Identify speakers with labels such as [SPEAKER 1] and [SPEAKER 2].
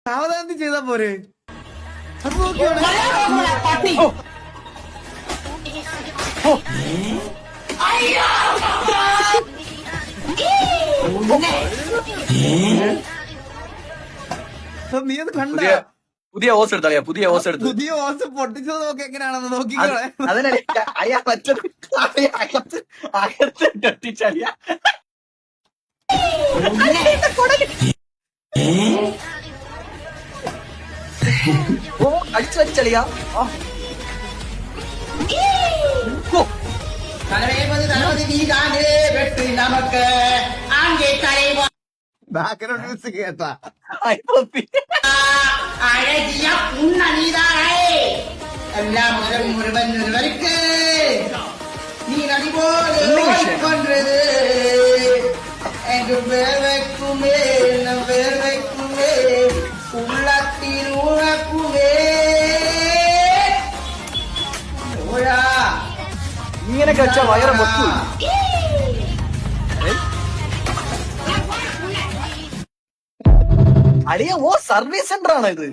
[SPEAKER 1] സാവധാനത്തിൽ ചെയ്താ പോരെ? അത് നോക്കിയോടെ നീ അത് കണ്ട?
[SPEAKER 2] പുതിയ ഓസ് എടുത്തറിയാ, പുതിയ ഓസ് എടുത്ത്
[SPEAKER 1] പുതിയ ഓസ് പൊട്ടിച്ചത് നോക്കി എങ്ങനെയാണെന്ന് നോക്കിക്കോളെ.
[SPEAKER 2] അതിനടി അയാ മറ്റത് അകത്ത് കെട്ടിച്ചറിയാ. ഓ അടിച്ചു വലിച്ചളിയാ.
[SPEAKER 1] ബാക്ക്ഗ്രൗണ്ട് മ്യൂസിക് കേട്ടാ?
[SPEAKER 3] அழகிய புன்னணிதாரே எல்லாம் முருகன் ஒருவருக்கு நீ நடி போல பண்றது என்று வேர்வைக்குமே வேர்வைக்குமே உள்ளத்தில் உழக்குமே
[SPEAKER 2] ഇങ്ങനെയൊക്കെ വെച്ചാ വയറ് മൊത്തു. അളിയ ഓ സർവീസ് സെന്റർ ആണ് ഇത്.